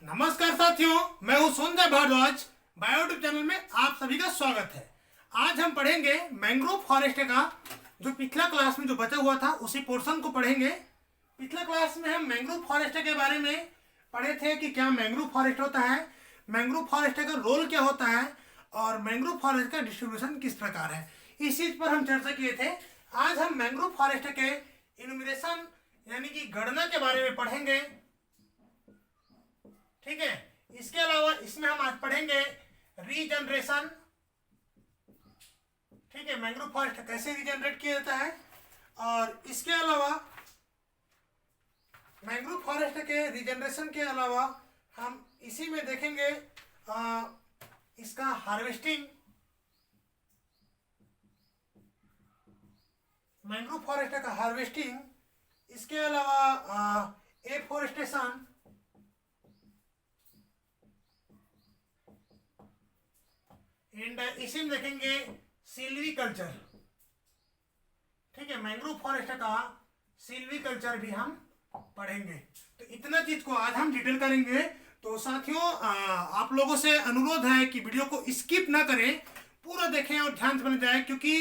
नमस्कार साथियों, मैं हूं संजय भारद्वाज। बायोट्यूब चैनल में आप सभी का स्वागत है। आज हम पढ़ेंगे मैंग्रोव फॉरेस्ट का जो पिछला क्लास में जो बचा हुआ था उसी पोर्शन को पढ़ेंगे। पिछला क्लास में हम मैंग्रोव फॉरेस्ट के बारे में पढ़े थे कि क्या मैंग्रोव फॉरेस्ट होता है, मैंग्रोव फॉरेस्ट का रोल क्या होता है और मैंग्रोव फॉरेस्ट का डिस्ट्रीब्यूशन किस प्रकार है, इस चीज पर हम चर्चा किए थे। आज हम मैंग्रोव फॉरेस्ट के इन्यूमरेशन यानी कि गणना के बारे में पढ़ेंगे। ठीक है, इसके अलावा इसमें हम आज पढ़ेंगे रीजनरेशन। ठीक है, मैंग्रोव फॉरेस्ट कैसे रीजनरेट किया जाता है, और इसके अलावा मैंग्रोव फॉरेस्ट के रीजनरेशन के अलावा हम इसी में देखेंगे इसका हार्वेस्टिंग, मैंग्रोव फॉरेस्ट का हार्वेस्टिंग, इसके अलावा एफोरेस्टेशन, एंड इसी में देखेंगे सिल्वीकल्चर। ठीक है, मैंग्रोव फॉरेस्ट का सिल्वीकल्चर भी हम पढ़ेंगे। तो इतना चीज को आज हम डिटेल करेंगे। तो साथियों, आप लोगों से अनुरोध है कि वीडियो को स्किप ना करें, पूरा देखें और ध्यान से बन जाए, क्योंकि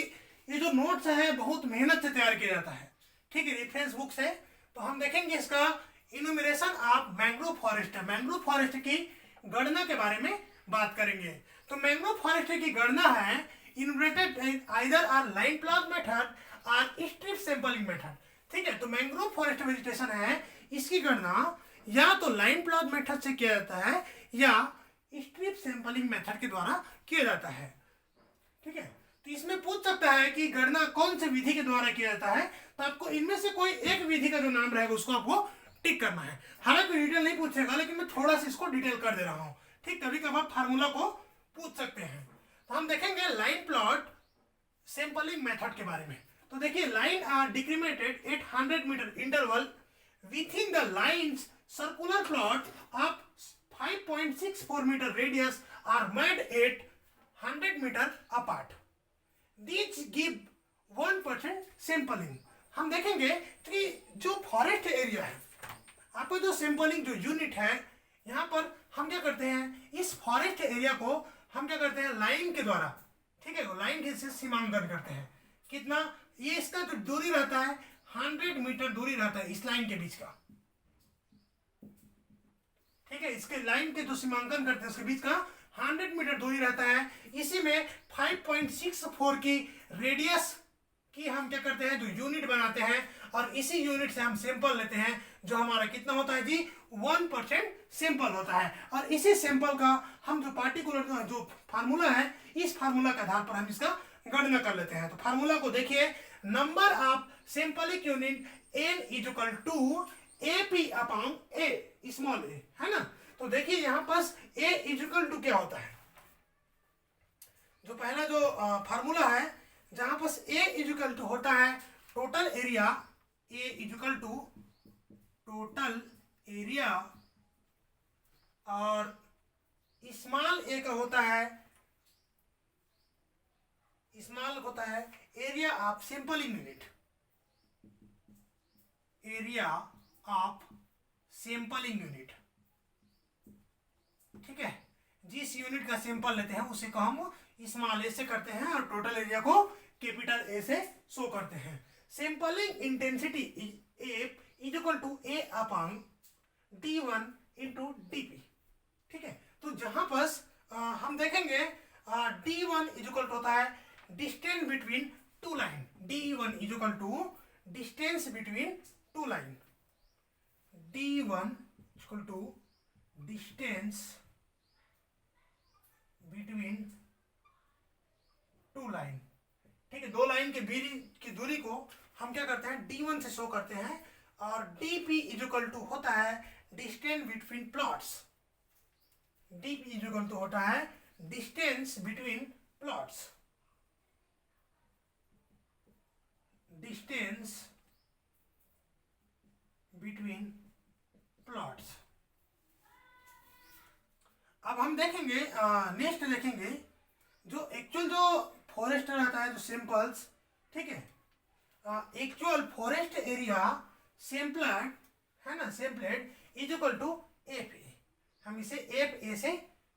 ये जो नोट्स है बहुत मेहनत से तैयार किया जाता है। ठीक है, रेफरेंस बुक से। तो हम देखेंगे इसका enumeration of mangrove forest, mangrove forest की गणना के बारे में बात करेंगे। तो मैंग्रोव फॉरेस्ट की गणना है enumerated either are line plot method और स्ट्रिप सैंपलिंग मेथड। ठीक है, तो मैंग्रोव फॉरेस्ट वेजिटेशन है, इसकी गणना या तो लाइन प्लॉट मेथड से किया जाता है या स्ट्रिप सैंपलिंग मेथड के द्वारा किया जाता है। ठीक है, तो इसमें पूछ सकता है कि गणना कौन से विधि के द्वारा किया जाता है, तो आपको इनमें से कोई एक विधि का जो नाम रहेगा उसको आपको टिक करना है। हालांकि डिटेल नहीं पूछेगा, लेकिन मैं थोड़ा सा इसको डिटेल कर दे रहा हूँ। ठीक, कभी कभार फार्मूला को पूछ सकते हैं। तो हम देखेंगे लाइन प्लॉट सैंपलिंग मेथड के बारे में। तो देखिए, line are demarcated at 100 metre interval within the lines circular plot of 5.64 metre radius are made at 100 metre apart. These give 1% sampling. हम देखेंगे कि जो फॉरेस्ट एरिया है, आपको जो सैंपलिंग जो यूनिट है, यहाँ पर हम क्या करते हैं, इस फॉरेस्ट एरिया को हम क्या करते हैं लाइन के द्वारा, ठीक है, लाइन से सीमांकन करते हैं। कितना, ये इसका जो दूरी रहता है 100 मीटर दूरी रहता है इस लाइन के बीच का। ठीक है, इसके लाइन के जो सीमांकन करते हैं उसके बीच का 100 मीटर दूरी रहता है। इसी में 5.64 की रेडियस की हम क्या करते हैं, जो यूनिट बनाते हैं, और इसी यूनिट से हम सैंपल लेते हैं, जो हमारा कितना होता है जी, 1% सैंपल होता है। और इसी सैंपल का हम जो पार्टिकुलर जो फार्मूला है, इस फार्मूला के आधार पर हम इसका गणना कर लेते हैं। तो फार्मूला को देखिए, number of sampling unit n equal to AP upon A, small a, है ना। तो देखिए यहाँ पास A इक्वल टू क्या होता है, जो पहला जो फार्मूला है, जहां पास A इक्वल टू होता है total area, A equal to total area, और स्मॉल a का होता है area of sampling unit, area of sampling unit. ठीक है, जिस यूनिट का सैंपल लेते हैं उसे को हम स्मॉल a से करते हैं, और टोटल एरिया को कैपिटल A से शो करते हैं। Sampling intensity equal to A upon D1 into DP। ठीक है, तो जहां पर हम देखेंगे D1 इक्वल होता है distance between two line, D1 equal to distance between two line, D1 equal to distance between two line. ठीक है, दो लाइन के बीच की दूरी को हम क्या करते हैं, D1 से शो करते हैं, और DP इक्वल टू होता है distance between plots, DP equal to होता है distance between plots, distance between plots. अब हम देखेंगे, नेक्स्ट देखेंगे जो एक्चुअल जो फॉरेस्ट रहता है, जो सैंपल्स, ठीक है, एक्चुअल फॉरेस्ट एरिया सैंपलेड है ना, सैंपलेड इज इक्वल टू एफ, हम इसे एफ ए से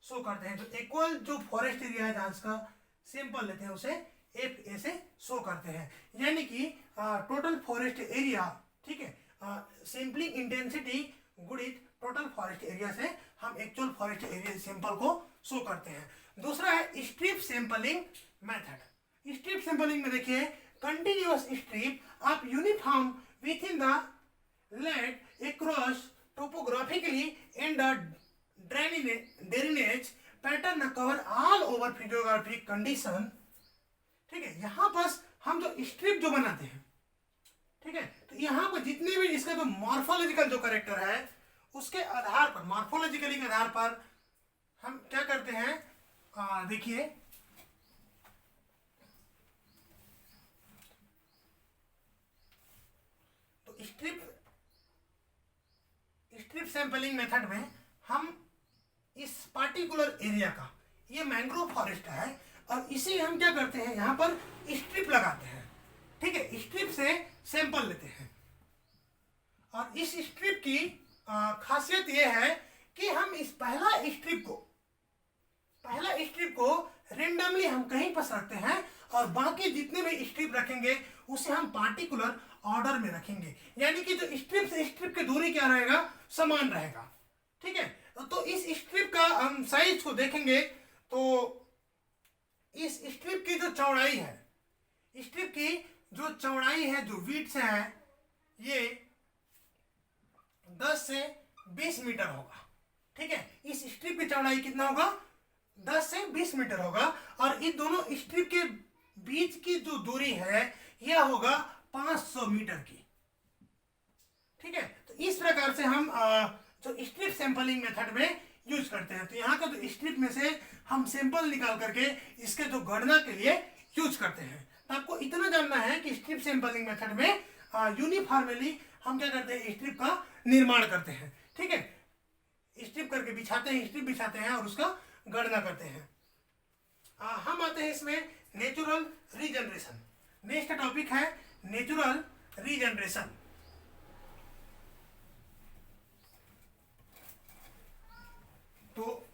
शो करते हैं। जो इक्वल जो फॉरेस्ट एरिया है जहाँ इसका सैंपल लेते हैं उसे एफ ए से शो करते हैं। यानी कि टोटल फॉरेस्ट एरिया, ठीक है, सैंपलिंग इंटेंसिटी गुणित टोटल फॉरेस्ट एरिया से हम एक्चुअल फॉरेस्ट एरिया सैंपल को शो करते हैं। दूसरा है strip sampling method. Strip sampling में देखिए कंटिन्यूअस स्ट्रिप आप uniform with in the land across topographically and drainage pattern cover all over physiographic condition. ठीक है, यहाँ पर हम जो स्ट्रिप जो बनाते हैं, ठीक है, तो यहाँ पर जितने भी इसका जो मॉर्फोलॉजिकल जो कैरेक्टर है उसके आधार पर, मॉर्फोलॉजिकली के आधार पर हम क्या करते हैं, देखिए तो स्ट्रिप सैंपलिंग मेथड में हम इस पार्टिकुलर एरिया का, ये मैंग्रोव फॉरेस्ट है और इसे हम क्या करते हैं, यहाँ पर स्ट्रिप लगाते हैं। ठीक है, स्ट्रिप से सैंपल लेते हैं और इस स्ट्रिप की खासियत ये है कि हम इस पहला स्ट्रिप को रेंडमली हम कहीं पर रखते हैं और बाकी जितने भी स्ट्रिप रखेंगे उसे हम पार्टिकुलर ऑर्डर में रखेंगे। यानी कि जो स्ट्रिप से स्ट्रिप की दूरी क्या रहेगा, समान रहेगा। ठीक है, तो इस स्ट्रिप का हम साइज को देखेंगे तो इस स्ट्रिप की जो चौड़ाई है, स्ट्रिप की जो चौड़ाई है, जो विड्थ है, ये 10 से 20 मीटर होगा। ठीक है, इस स्ट्रिप की चौड़ाई कितना होगा, 10 से 20 मीटर होगा और इन दोनों स्ट्रिप के बीच की जो दूरी है यह होगा 500 मीटर की। ठीक है, तो इस प्रकार से हम जो स्ट्रिप सैंपलिंग मेथड में यूज करते हैं। तो यहाँ का जो स्ट्रिप में से हम सैंपल निकाल करके इसके जो गणना के लिए यूज करते हैं। तो आपको इतना जानना है कि स्ट्रिप सैंपलिंग मेथड में यूनिफॉर्मली हम क्या करते हैं, स्ट्रिप का निर्माण करते हैं। ठीक है, स्ट्रिप करके बिछाते हैं, स्ट्रिप बिछाते हैं और उसका गणना करते हैं। हम आते हैं इसमें नेचुरल रीजनरेशन। नेक्स्ट टॉपिक है नेचुरल रीजनरेशन। तो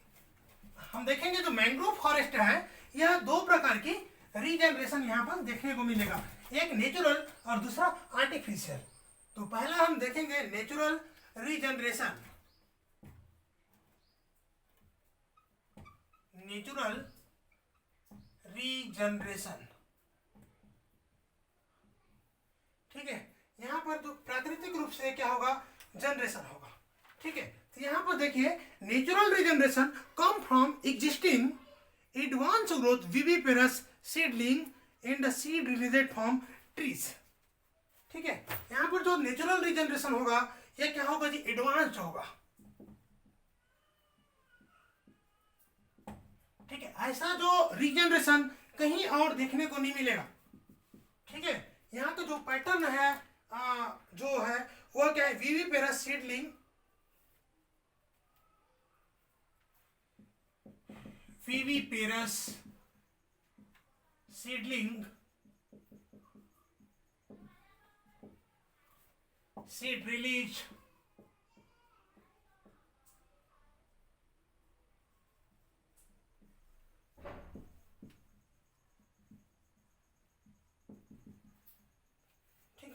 हम देखेंगे जो मैंग्रोव फॉरेस्ट है यह दो प्रकार की रीजनरेशन यहाँ पर देखने को मिलेगा, एक नेचुरल और दूसरा आर्टिफिशियल। तो पहला हम देखेंगे नेचुरल रीजनरेशन। नेचुरल रीजनरेशन, ठीक है, यहाँ पर जो प्राकृतिक रूप से क्या होगा, जनरेशन होगा। ठीक है, तो यहाँ पर देखिए natural regeneration come from existing advance growth viviparous seedling and seed released from trees. ठीक है, यहाँ पर जो नेचुरल रीजनरेशन होगा यह क्या होगा जी, एडवांस होगा। ठीक है, ऐसा जो रीजनरेशन कहीं और देखने को नहीं मिलेगा। ठीक है, यहाँ का जो पैटर्न है जो है वह क्या है, viviparous seedling, viviparous seedling, seed release,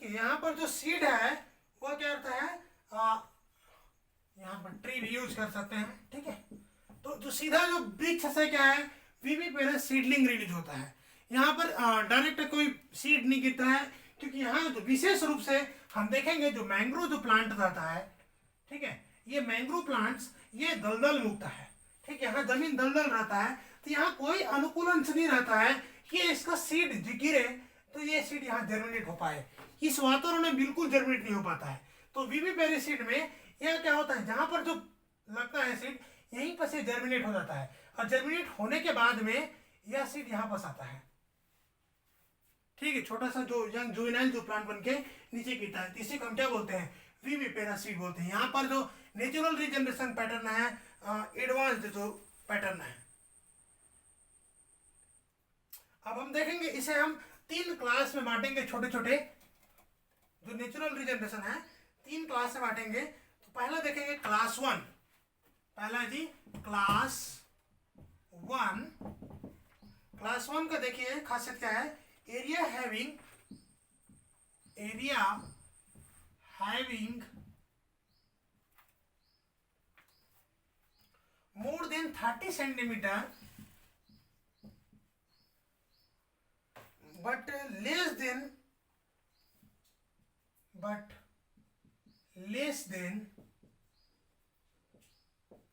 यहाँ पर जो सीड है वो क्या करता है, यहाँ पर ट्री भी यूज कर सकते हैं। ठीक है, तो जो सीधा जो वृक्ष से क्या है, विविपेरस सीडलिंग रिलीज होता है। यहाँ पर डायरेक्ट कोई सीड नहीं गिरता है, क्योंकि यहाँ जो विशेष रूप से हम देखेंगे जो मैंग्रोव जो प्लांट रहता है, ठीक है, ये मैंग्रोव प्लांट्स ये दलदल मुक्त है। ठीक है, यहाँ जमीन दलदल रहता है तो यहाँ कोई अनुकूलन नहीं रहता है कि इसका सीड गिरे तो ये सीड यहाँ जर्मिनेट हो पाए। इस वातावरण में बिल्कुल जर्मिनेट नहीं हो पाता है। तो विविपेरस सीड में यह क्या होता है, जहां पर जो लगता है सीड यहीं पर से जर्मिनेट हो जाता है और जर्मिनेट होने के बाद में यह सीड यहाँ पर आता है। ठीक है, छोटा सा जो यंग जुवेनाइल जो प्लांट बनके नीचे गिरता है, इसी को हम क्या बोलते हैं, विविपेरस सीड बोलते हैं। यहाँ पर जो नेचुरल रीजनरेशन पैटर्न है एडवांस्ड जो पैटर्न है। अब हम देखेंगे इसे हम 3 क्लास में बांटेंगे, छोटे छोटे जो नेचुरल रीजनरेशन है 3 क्लास में बांटेंगे। तो पहला देखेंगे क्लास 1, पहला जी क्लास वन। क्लास वन का देखिए खासियत क्या है, area having more than 30 centimeter but less than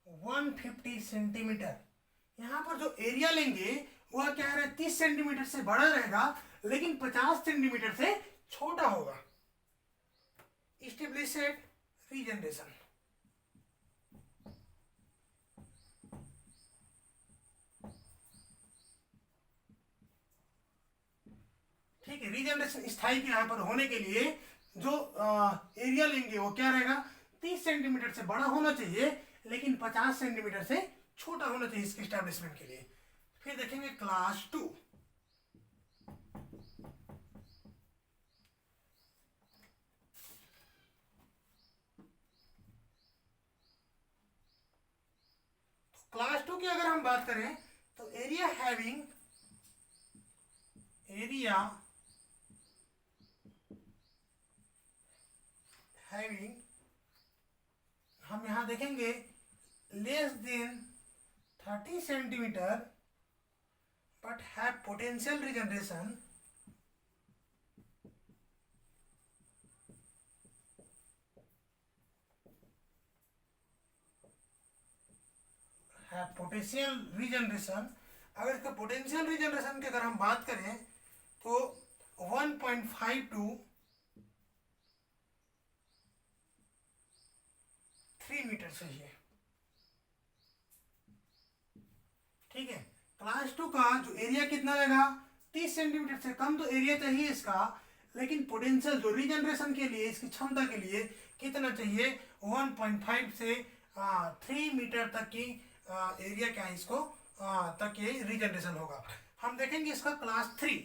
150 centimetre. यहाँ पर जो एरिया लेंगे वह क्या है, 30 सेंटीमीटर से बड़ा रहेगा लेकिन 50 सेंटीमीटर से छोटा होगा। Established regeneration. ठीक है, रीजनरेशन स्थायी के यहाँ पर होने के लिए जो एरिया लेंगे वो क्या रहेगा, 30 सेंटीमीटर से बड़ा होना चाहिए लेकिन 50 सेंटीमीटर से छोटा होना चाहिए इसके एस्टैब्लिशमेंट के लिए। फिर देखेंगे क्लास टू। क्लास टू की अगर हम बात करें तो एरिया हैविंग हम यहां देखेंगे less than 30 centimetre but have potential regeneration potential regeneration. अगर इसका पोटेंशियल रीजनरेशन की अगर हम बात करें तो 1.5 to 3 मीटर चाहिए। ठीक है, क्लास टू का जो एरिया कितना रहेगा, 30 सेंटीमीटर से कम तो एरिया चाहिए इसका, लेकिन पोटेंशियल जो रीजनरेशन के लिए इसकी क्षमता के लिए कितना चाहिए, 1.5 से 3 मीटर तक की एरिया क्या है इसको तक ये रीजनरेशन होगा। हम देखेंगे इसका क्लास थ्री।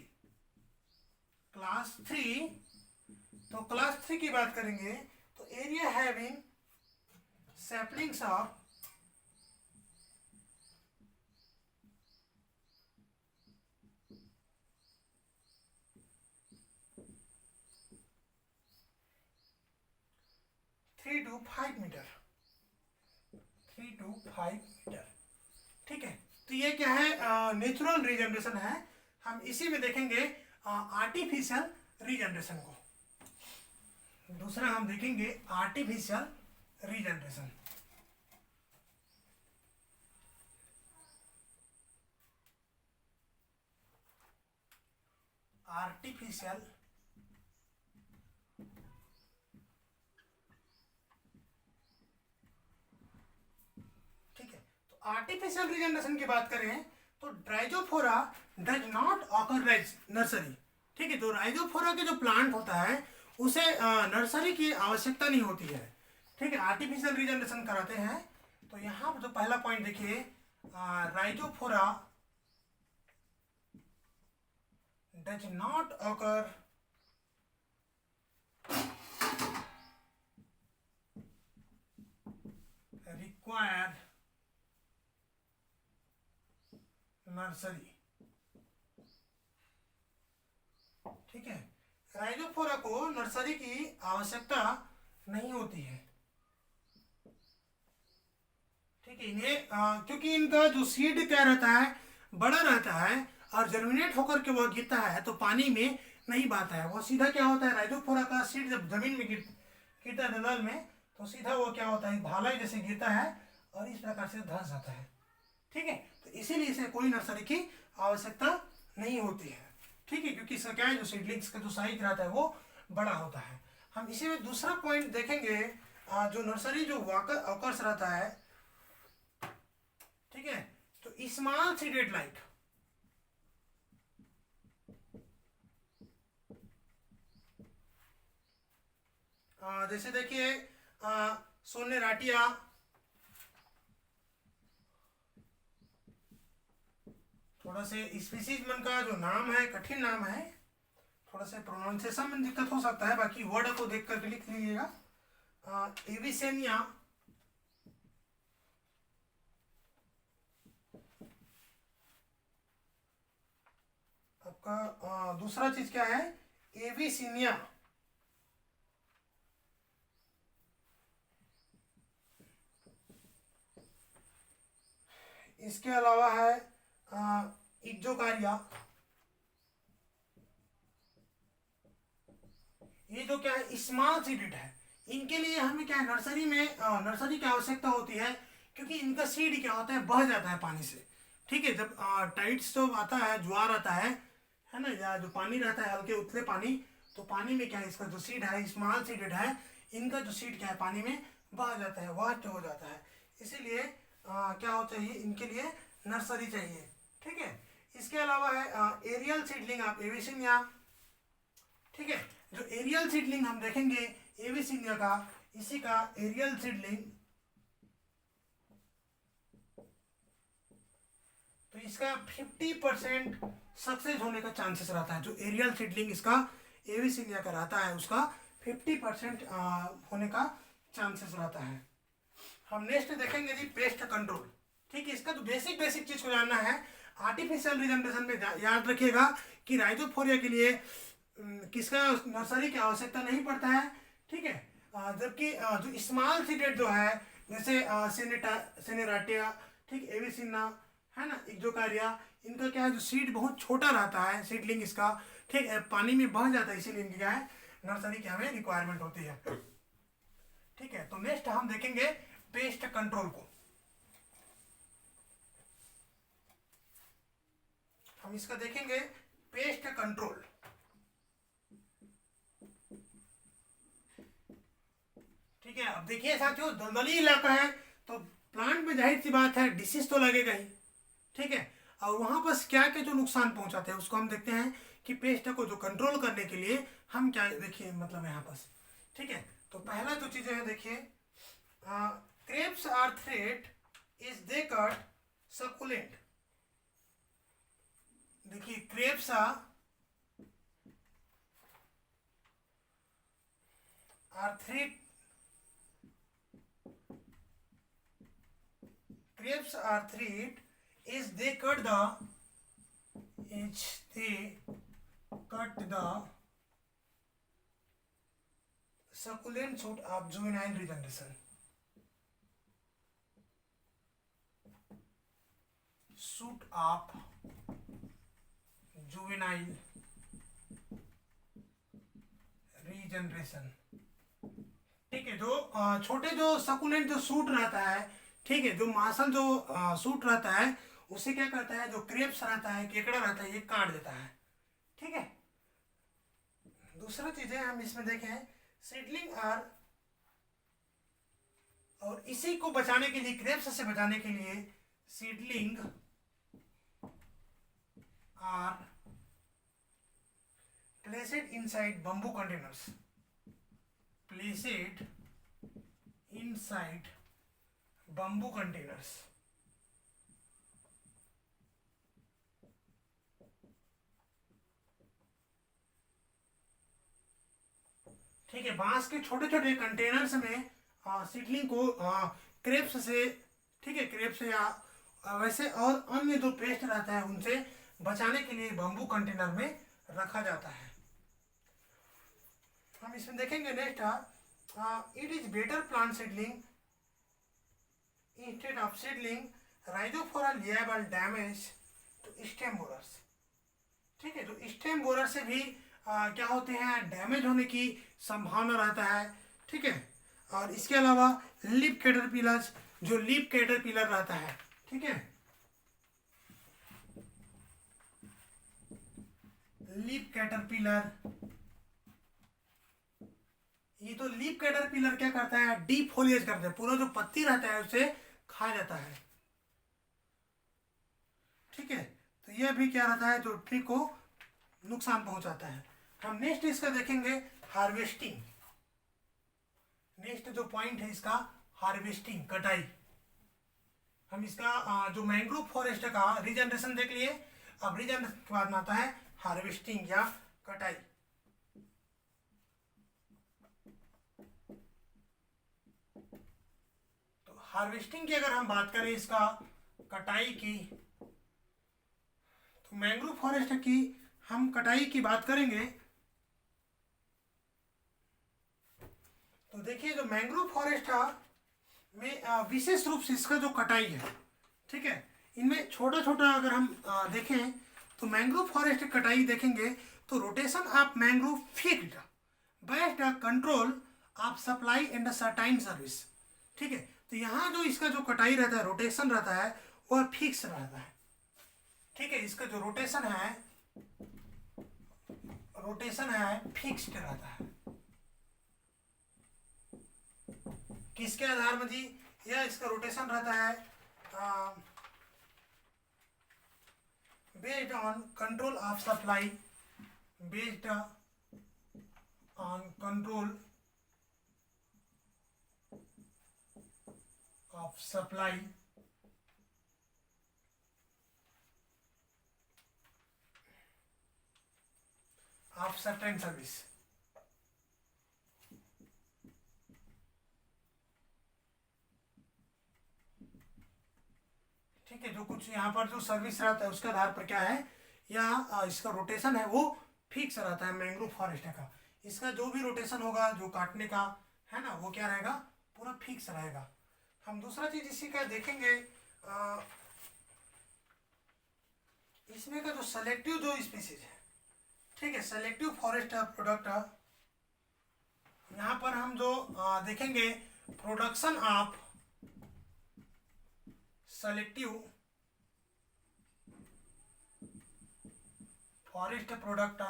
तो क्लास थ्री की बात करेंगे तो area having saplings of 3 to 5 metre. ठीक है, तो ये क्या है, नेचुरल रीजनरेशन है। हम इसी में देखेंगे आर्टिफिशियल रीजनरेशन को। दूसरा हम देखेंगे आर्टिफिशियल रीजनरेशन। आर्टिफिशियल रीजनरेशन की बात करें तो Rhizophora does not occur nursery. ठीक है, तो राइजोफोरा के जो प्लांट होता है उसे नर्सरी की आवश्यकता नहीं होती है। ठीक है, आर्टिफिशियल रीजनरेशन कराते हैं। तो यहाँ पर जो पहला पॉइंट देखिए, Rhizophora does not occur require nursery. ठीक है, राइजोफोरा को नर्सरी की आवश्यकता नहीं होती है। ठीक है, इन्हें क्योंकि इनका जो सीड क्या रहता है, बड़ा रहता है और जर्मिनेट होकर के वह गिरता है तो पानी में नहीं बहता है। वो सीधा क्या होता है, राइजोफोरा का सीड जब जमीन में गिरता है दलदल में, तो सीधा वो क्या होता है, भाला जैसे गिरता है और इस प्रकार से धंस जाता है। ठीक है, तो इसीलिए इसे कोई नर्सरी की आवश्यकता नहीं होती है। ठीक है, क्योंकि इसका क्या है, जो सीडलिंग्स का जो साइज रहता है वो बड़ा होता है। हम इसी में दूसरा पॉइंट देखेंगे, जो नर्सरी जो वाकर ऑकर्स रहता है। ठीक है, तो स्मॉल सीडेड लाइक, जैसे देखिए सोनेराटिया, थोड़ा से स्पीसीज मन का जो नाम है कठिन नाम है, थोड़ा सा प्रोनाउंसिएशन में दिक्कत हो सकता है, बाकी वर्ड को देख करके लिख लीजिएगा। एविसेनिया, आपका दूसरा चीज क्या है, एविसिनिया। इसके अलावा है इक्जोकारिया। ये जो क्या है, स्मॉल सीडेड है। इनके लिए हमें क्या है, नर्सरी में नर्सरी की आवश्यकता होती है, क्योंकि इनका सीड क्या होता है, बह जाता है पानी से। ठीक है, जब टाइड्स जब आता है, ज्वार आता है ना, या जो पानी रहता है हल्के उथले पानी, तो पानी में क्या है, इसका जो सीड है, स्मॉल सीडेड है, इनका जो सीड क्या है, पानी में बह जाता है, वास्ट हो जाता है। इसीलिए क्या हो चाहिए, इनके लिए नर्सरी चाहिए। ठीक है, इसके अलावा है एरियल सीडलिंग ऑफ एविसिनिया। ठीक है, जो एरियल सीडलिंग हम देखेंगे एविसिनिया का, इसी का एरियल सीडलिंग, तो इसका 50% सक्सेस होने का चांसेस रहता है। जो एरियल सीडलिंग इसका एविसिनिया का रहता है, उसका 50% होने का चांसेस रहता है। हम नेक्स्ट देखेंगे जी पेस्ट कंट्रोल। ठीक है, इसका तो बेसिक चीज को जानना है। आर्टिफिशियल रिजनरेशन में याद रखिएगा कि राइजोफोरिया के लिए किसका नर्सरी की आवश्यकता नहीं पड़ता है। ठीक है, जबकि जो स्मॉल सीडेड जो है, जैसे सेनेराटिया, ठीक, एविसिना है ना, इक्जोकारिया, इनका क्या है, जो सीड बहुत छोटा रहता है, सीडलिंग इसका, ठीक है, पानी में बह जाता है, इसीलिए इनकी क्या है, नर्सरी की हमें रिक्वायरमेंट होती है। ठीक है, तो नेक्स्ट हम देखेंगे पेस्ट कंट्रोल को। हम इसका देखेंगे पेस्ट कंट्रोल। ठीक है, अब देखिए साथियों, दलदली इलाका है, तो प्लांट में जाहिर सी बात है डिसीज तो लगेगा ही। ठीक है, और वहां पर क्या क्या जो नुकसान पहुंचाते हैं उसको हम देखते हैं कि पेस्ट को जो कंट्रोल करने के लिए हम क्या देखिए, मतलब यहाँ पर। ठीक है, तो पहला जो चीजें है देखिए, crepes are threat is they cut succulent. देखिए crepes are threat, crepes are threat is they cut the succulent shoot of juvenile regeneration. Shoot of juvenile regeneration. ठीक है, जो छोटे जो सकुलेंट जो सूट रहता है, ठीक है, जो मासल जो सूट रहता है, उसे क्या करता है, जो क्रेप्स रहता है, केकड़ा रहता है, ये काट देता है। ठीक है, दूसरा चीज है हम इसमें देखें, सीडलिंग आर, और इसी को बचाने के लिए, क्रेप्स से बचाने के लिए, seedling are placed inside bamboo containers, placed inside bamboo containers. ठीक है, बांस के छोटे छोटे कंटेनर्स में सीडलिंग को क्रेप्स से, ठीक है, क्रेप्स या वैसे और अन्य जो पेस्ट रहता है उनसे बचाने के लिए बंबू कंटेनर में रखा जाता है। हम इसमें देखेंगे next, it is better plant seedling instead of seedling rhizophora liable damage to stem borers। ठीक है, जो स्टेम बोरर से भी क्या होते हैं, डैमेज होने की संभावना रहता है। ठीक है, और इसके अलावा लीफ कैटरपिलर, जो लीफ कैटरपिलर रहता है, ठीक है, लीफ कैटरपिलर, ये तो लीफ कैटरपिलर क्या करता है, डीफोलिएज करता है, पूरा जो पत्ती रहता है उसे खा जाता है। ठीक है, तो यह भी क्या रहता है, जो ट्री को नुकसान पहुंचाता है। हम नेक्स्ट इसका देखेंगे हार्वेस्टिंग। नेक्स्ट जो पॉइंट है इसका हार्वेस्टिंग, कटाई। हम इसका जो मैंग्रोव फॉरेस्ट का रीजनरेशन देख लिए, अब रीजनरेशन के बाद में आता है हार्वेस्टिंग या कटाई। तो हार्वेस्टिंग की अगर हम बात करें, इसका कटाई की, तो मैंग्रोव फॉरेस्ट की हम कटाई की बात करेंगे तो देखिए जो मैंग्रोव फॉरेस्ट में विशेष रूप से इसका जो कटाई है, ठीक है, इनमें छोटा छोटा अगर हम देखें तो मैंग्रोव फॉरेस्ट की कटाई देखेंगे तो rotation of mangrove fixed based control of supply and certain service, ठीक है। तो यहाँ जो इसका जो कटाई रहता है, रोटेशन रहता है, वह फिक्स रहता है, ठीक है। इसका जो रोटेशन है फिक्स्ड रहता है। किसके आधार में जी? यह इसका रोटेशन रहता है based on control of supply, based on control of supply of certain service, ठीक है। जो कुछ यहाँ पर जो सर्विस रहता है उसके आधार पर क्या है, या इसका रोटेशन है वो फिक्स रहता है मैंग्रोव फॉरेस्ट का। इसका जो भी रोटेशन होगा, जो काटने का है ना, वो क्या रहेगा, पूरा फिक्स रहेगा। हम दूसरा चीज इसी का देखेंगे, इसमें का जो सेलेक्टिव जो स्पीसीज है, ठीक है, सेलेक्टिव फॉरेस्ट प्रोडक्ट, यहाँ पर हम जो देखेंगे production of selective forest product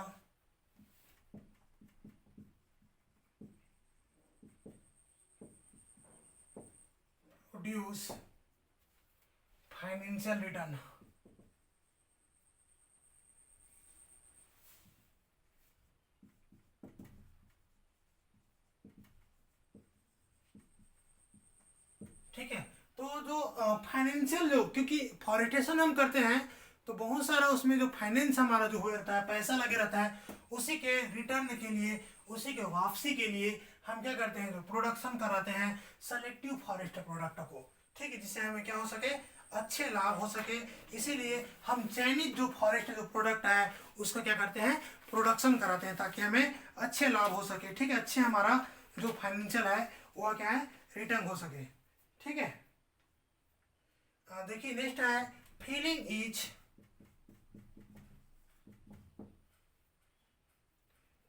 produce financial return, ठीक है। तो जो फाइनेंशियल जो, क्योंकि फॉरेस्टेशन हम करते हैं तो बहुत सारा उसमें जो फाइनेंस हमारा जो हो रहता है, पैसा लगे रहता है, उसी के रिटर्न के लिए, उसी के वापसी के लिए हम क्या करते हैं, जो प्रोडक्शन कराते हैं सेलेक्टिव फॉरेस्ट प्रोडक्ट को, ठीक है, जिससे हमें क्या हो सके, अच्छे लाभ हो सके। इसीलिए हम चयनित जो फॉरेस्ट जो प्रोडक्ट है उसका क्या करते हैं, प्रोडक्शन कराते हैं, ताकि हमें अच्छे लाभ हो सके, ठीक है, अच्छे हमारा जो फाइनेंशियल है वह क्या है, रिटर्न हो सके, ठीक है। देखिए नेक्स्ट है felling is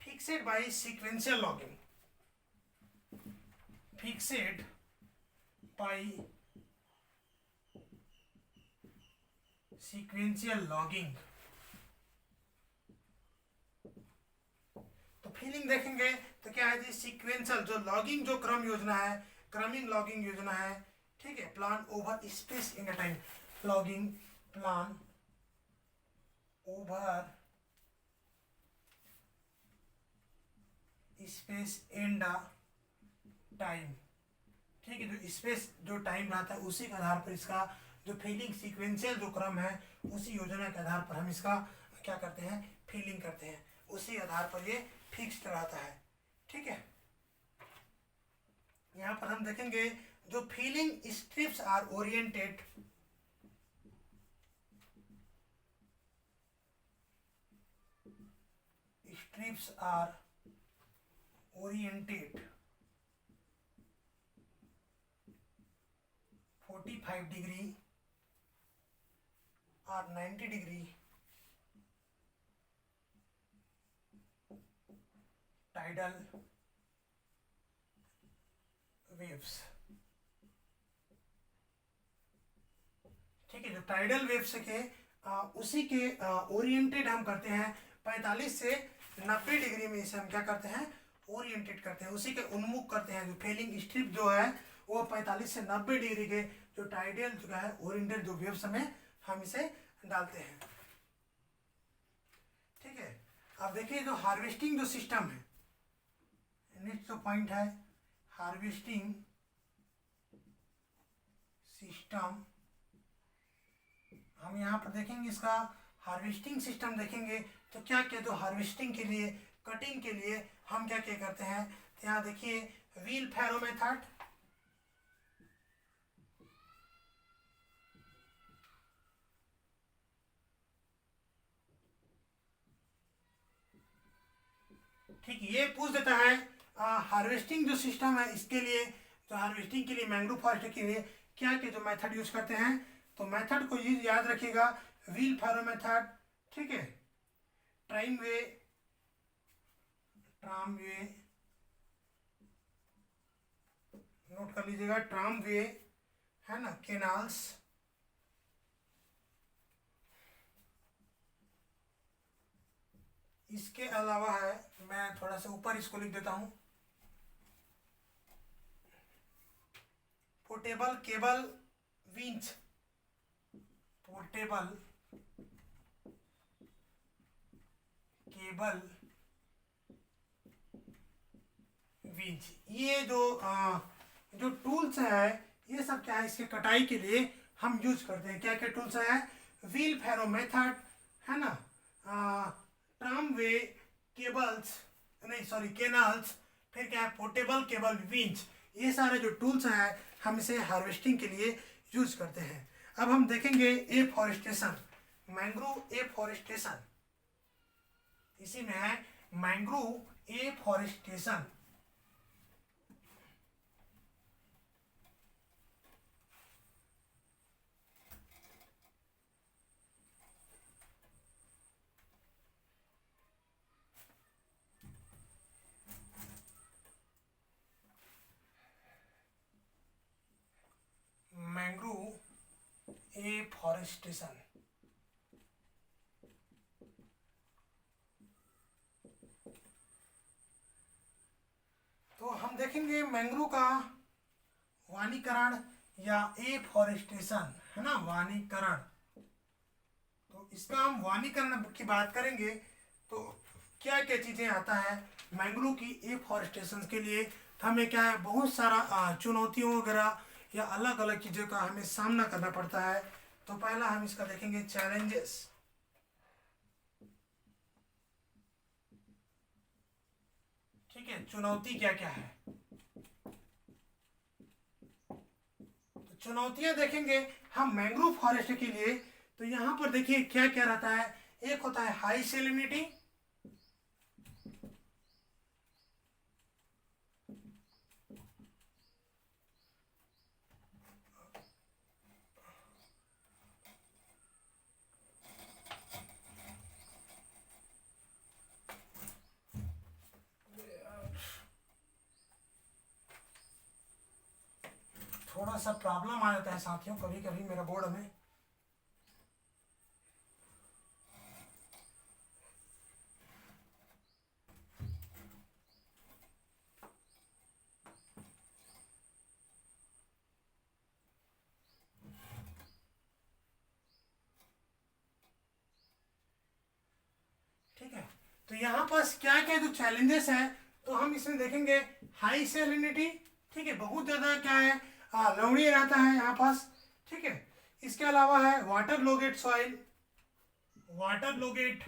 fixed by sequential logging, fixed by sequential logging. तो फीलिंग देखेंगे तो क्या है जी, सीक्वेंशियल जो लॉगिंग जो क्रम योजना है, क्रमिंग लॉगिंग योजना है, ठीक है, plan over space in time, logging plan over space and time, ठीक है। जो स्पेस जो टाइम रहता है उसी के आधार पर इसका जो फीलिंग सीक्वेंशियल जो क्रम है, उसी योजना के आधार पर हम इसका क्या करते हैं, फीलिंग करते हैं, उसी आधार पर ये फिक्स्ड रहता है, ठीक है। यहाँ पर हम देखेंगे जो felling strips are oriented strips are oriented 45 degree or 90 degree tidal waves, ठीक है। जो टाइडल वेव्स के उसी के ओरिएंटेड हम करते हैं 45 से 90 डिग्री में, इसे हम क्या करते हैं, ओरिएंटेड करते हैं, उसी के उन्मुख करते हैं। जो फीलिंग स्ट्रिप जो है वो 45 से 90 डिग्री के जो टाइडल जो है ओरिएंटेड जो वेव्स में हम इसे डालते हैं, ठीक है। अब देखिए जो हार्वेस्टिंग जो सिस्टम है, नेक्स्ट जो पॉइंट है हार्वेस्टिंग सिस्टम, हम यहाँ पर देखेंगे इसका हार्वेस्टिंग सिस्टम देखेंगे तो क्या क्या जो हार्वेस्टिंग के लिए, कटिंग के लिए हम क्या क्या करते हैं। तो यहाँ देखिए व्हील फैरो मेथड, ठीक, ये पूछ देता है हार्वेस्टिंग जो सिस्टम है इसके लिए, जो हार्वेस्टिंग के लिए मैंग्रोव फॉरेस्ट के लिए क्या क्या जो मेथड यूज करते हैं, तो मेथड को ये याद रखिएगा, व्हील फैरो मेथड, ठीक है, ट्राइम वे, ट्राम वे, नोट कर लीजिएगा, ट्राम वे है ना, केनाल्स, इसके अलावा है, मैं थोड़ा सा ऊपर इसको लिख देता हूं, portable cable winch, portable cable winch, ये जो टूल्स है ये सब क्या है, इसके कटाई के लिए हम यूज करते हैं। क्या क्या टूल्स है, व्हील फैरो मेथड है ना, ट्राम वे, केबल्स, नहीं सॉरी केनाल्स, फिर क्या है पोर्टेबल केबल विंच, ये सारे जो टूल्स हैं हम इसे हार्वेस्टिंग के लिए यूज करते हैं। अब हम देखेंगे एफॉरेस्टेशन, मैंग्रोव एफॉरेस्टेशन, इसी में है मैंग्रोव एफॉरेस्टेशन। मैंग्रोव एफॉरेस्टेशन, तो हम देखेंगे मैंग्रोव का वनीकरण या एफॉरेस्टेशन है ना, वनीकरण, तो इसका हम वनीकरण की बात करेंगे तो क्या क्या चीजें आता है मैंग्रोव की एफॉरेस्टेशन के लिए, तो हमें क्या है बहुत सारा चुनौतियों वगैरह या अलग अलग चीज़ों का हमें सामना करना पड़ता है। तो पहला हम इसका देखेंगे चैलेंजेस, ठीक है, चुनौती क्या क्या है, तो चुनौतियां देखेंगे हम मैंग्रोव फॉरेस्ट के लिए। तो यहां पर देखिए क्या क्या रहता है, एक होता है हाई सैलिनिटी, थोड़ा सा प्रॉब्लम आ जाता है साथियों कभी कभी मेरा बोर्ड में, ठीक है। तो यहाँ पर क्या क्या जो चैलेंजेस है तो हम इसमें देखेंगे हाई सैलिनिटी, ठीक है, बहुत ज्यादा क्या है लवणीय रहता है यहाँ पास, ठीक है। इसके अलावा है water logged soil, water logged,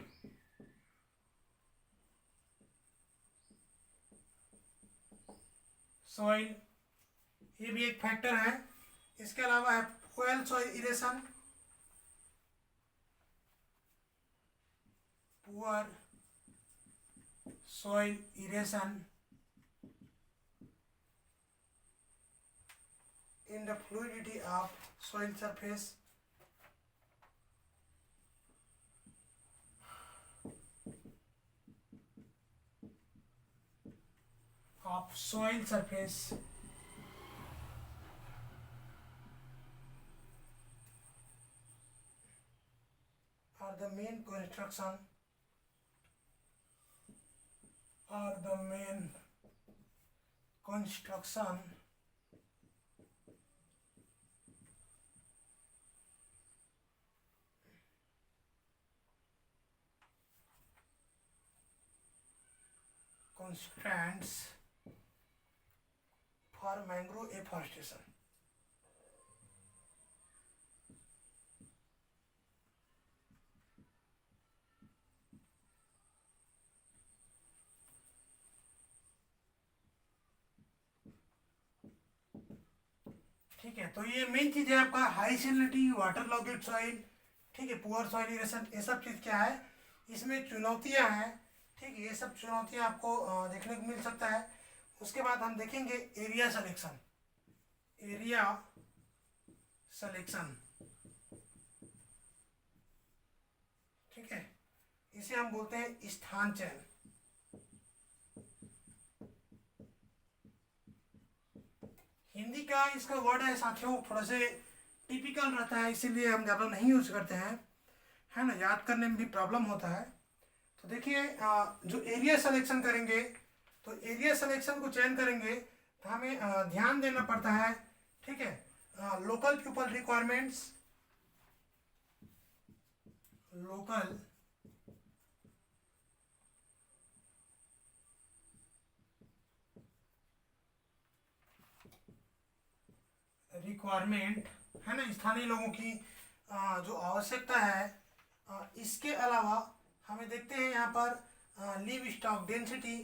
soil, ये भी एक फैक्टर है। इसके अलावा है poor soil aeration, poor soil aeration in the fluidity of soil surface, of soil surface are the main construction, are the main construction constraints for mangrove afforestation। ठीक है, तो ये मेन चीज है आपका हाई सैलिनिटी, वाटर लॉगेट सॉइल, ठीक है, poor soil इरेशन, ये सब चीज क्या है इसमें चुनौतियां हैं ठीक है, ये सब चुनौतियां आपको देखने को मिल सकता है। उसके बाद हम देखेंगे एरिया सिलेक्शन। एरिया सिलेक्शन, ठीक है, इसे हम बोलते हैं स्थान चयन। हिंदी का इसका वर्ड है साथियों, थोड़ा से टिपिकल रहता है, इसीलिए हम ज़्यादा नहीं यूज करते हैं, है ना, याद करने में भी प्रॉब्लम होता है। तो देखिए जो एरिया सिलेक्शन करेंगे, तो एरिया सिलेक्शन को चयन करेंगे तो हमें ध्यान देना पड़ता है, ठीक है, local people requirements, local requirement, है ना, स्थानीय लोगों की जो आवश्यकता है। इसके अलावा हमें देखते हैं यहाँ पर live stock density,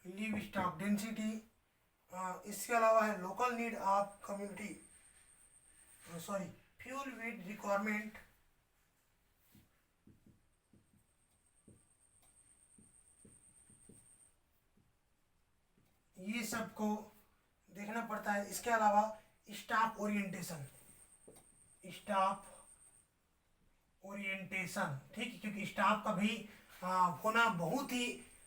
live stock density, इसके अलावा है local need of community, sorry fuel with requirement, ये सब को देखना पड़ता है। इसके अलावा स्टाफ ओरिएंटेशन, स्टाफ ओरिएंटेशन, ठीक है, क्योंकि स्टाफ का भी होना बहुत ही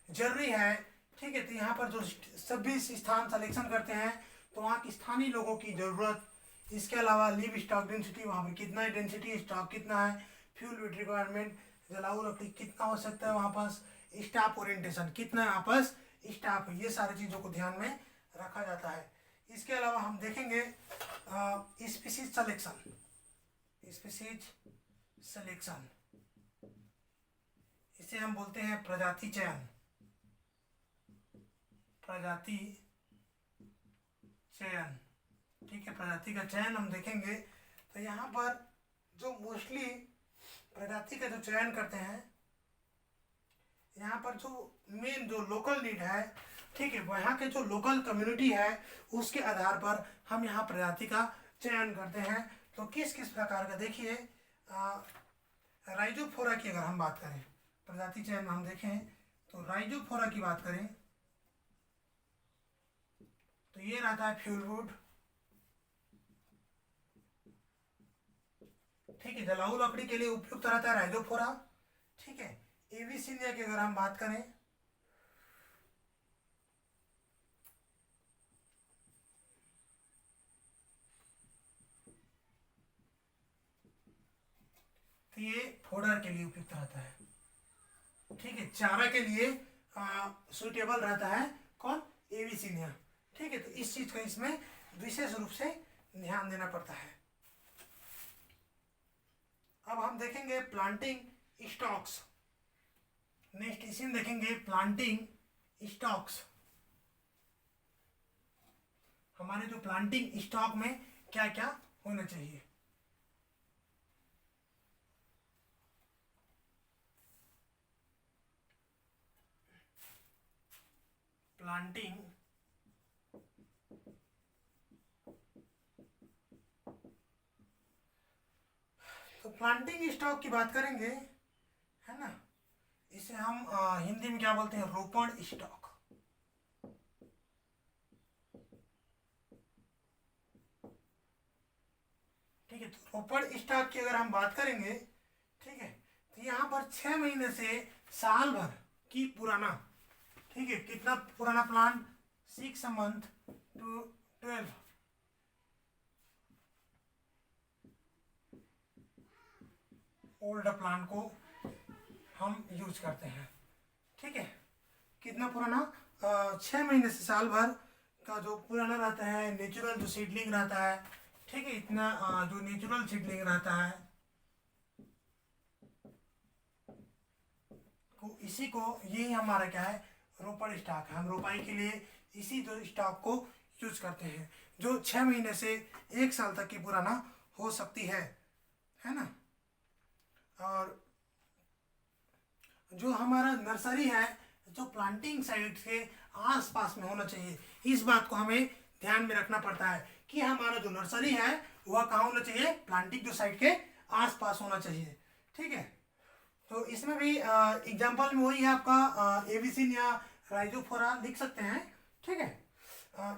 जरूरी है, ठीक है। तो यहाँ पर जो सभी स्थान सिलेक्शन करते हैं तो वहाँ की स्थानीय लोगों की ज़रूरत, इसके अलावा लिव स्टॉक डेंसिटी, वहाँ पर कितना है डेंसिटी, स्टॉक कितना है, फ्यूल विद रिक्वायरमेंट, जलाऊ लकड़ी कितना हो सकता है वहाँ पास, स्टाफ ओरिएंटेशन कितना है वहाँ पास स्टाफ, ये सारी चीज़ों को ध्यान में रखा जाता है। इसके अलावा हम देखेंगे स्पीसीज सिलेक्शन, स्पीसीज सिलेक्शन, इसे हम बोलते हैं प्रजाति चयन, प्रजाति चयन, ठीक है, प्रजाति का चयन हम देखेंगे। तो यहाँ पर जो मोस्टली प्रजाति का जो चयन करते हैं, यहाँ पर जो मेन जो लोकल नीड है, ठीक है, वहाँ के जो लोकल कम्युनिटी है उसके आधार पर हम यहाँ प्रजाति का चयन करते हैं। तो किस किस प्रकार का, देखिए राइजोफोरा की अगर हम बात करें, प्रजाति चयन हम देखें तो राइजोफोरा की बात करें तो ये रहता है फ्यूलवुड, ठीक है, जलाऊ लकड़ी के लिए उपयुक्त रहता है राइजोफोरा, ठीक है। एविसिनिया की अगर हम बात करें तो ये फोडर के लिए उपयुक्त रहता है, ठीक है, चारा के लिए सुइटेबल रहता है कौन, एविसिनिया, ठीक है। तो इस चीज का इसमें विशेष रूप से ध्यान देना पड़ता है। अब हम देखेंगे प्लांटिंग स्टॉक्स, नेक्स्ट इसी में देखेंगे प्लांटिंग स्टॉक्स, हमारे जो प्लांटिंग स्टॉक में क्या क्या होना चाहिए। प्लांटिंग तो प्लांटिंग स्टॉक की बात करेंगे, है ना, इसे हम हिंदी में क्या बोलते हैं, रोपण स्टॉक, ठीक है। तो रोपण स्टॉक की अगर हम बात करेंगे, ठीक है, तो यहाँ पर 6 महीने से साल भर की पुराना, ठीक है, कितना पुराना plant, 6 month to 12 old plant को हम यूज करते हैं, ठीक है। कितना पुराना, 6 महीने से साल भर का जो पुराना रहता है, नेचुरल जो सीडलिंग रहता है, ठीक है, इतना जो नेचुरल सीडलिंग रहता है को इसी को यही हमारा क्या है, रोपण स्टॉक है। हम रोपाई के लिए इसी जो स्टॉक को यूज करते हैं, जो 6 महीने से 1 साल तक की पुराना हो सकती है ना। और जो हमारा नर्सरी है, जो प्लांटिंग साइट के आसपास में होना चाहिए, इस बात को हमें ध्यान में रखना पड़ता है कि हमारा जो नर्सरी है वह कहाँ होना चाहिए, प्लांटिंग जो साइट के आसपास होना चाहिए। ठीक है, तो इसमें भी एग्जाम्पल में वही है आपका एविसिन या राइजोफोरा लिख सकते हैं। ठीक है,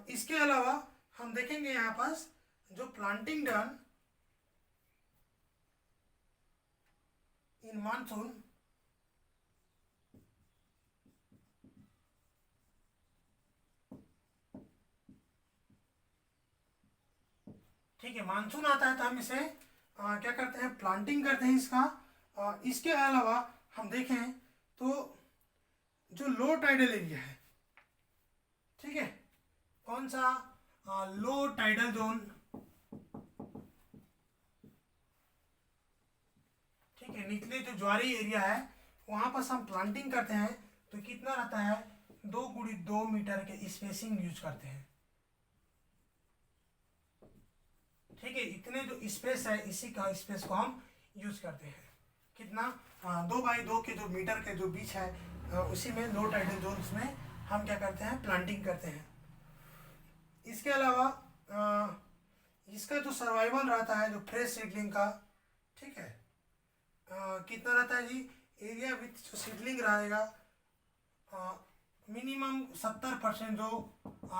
इसके अलावा हम देखेंगे यहाँ पास जो प्लांटिंग डन इन मानसून, ठीक है, मानसून आता है तो हम इसे क्या करते हैं, प्लांटिंग करते हैं इसका। इसके अलावा हम देखें तो जो लो टाइडल एरिया है, ठीक है, कौन सा, लो टाइडल जोन, ठीक है, निचले जो ज्वारी एरिया है वहां पर हम प्लांटिंग करते हैं तो कितना रहता है, 2x2 मीटर के स्पेसिंग यूज करते हैं। ठीक है, इतने जो स्पेस है इसी का स्पेस को हम यूज करते हैं। कितना, 2x2 के जो मीटर के जो बीच है उसी में लो टाइडल जोन्स में हम क्या करते हैं, प्लांटिंग करते हैं। इसके अलावा इसका जो सर्वाइवल रहता है जो फ्रेश सीडलिंग का, ठीक है, कितना रहता है जी, एरिया विथ जो सीडलिंग रहेगा मिनिमम 70% जो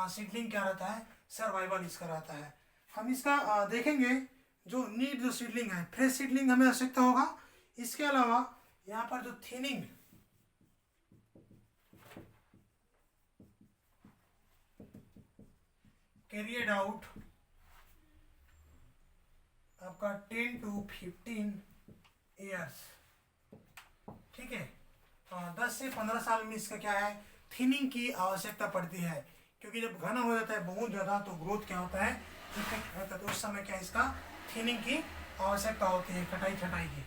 सीडलिंग क्या रहता है, सर्वाइवल इसका रहता है। हम इसका देखेंगे जो नीड जो सीडलिंग है, फ्रेश सीडलिंग हमें आवश्यकता होगा। इसके अलावा यहाँ पर जो थिनिंग, कैरियड आउट आपका 10 to 15 ईयर्स, ठीक है, 10 से 15 साल में इसका क्या है, थिनिंग की आवश्यकता पड़ती है, क्योंकि जब घना हो जाता है बहुत ज़्यादा तो ग्रोथ क्या होता है, इफेक्ट होता है, तो उस समय क्या इसका थिनिंग की आवश्यकता होती है, कटाई छटाई की।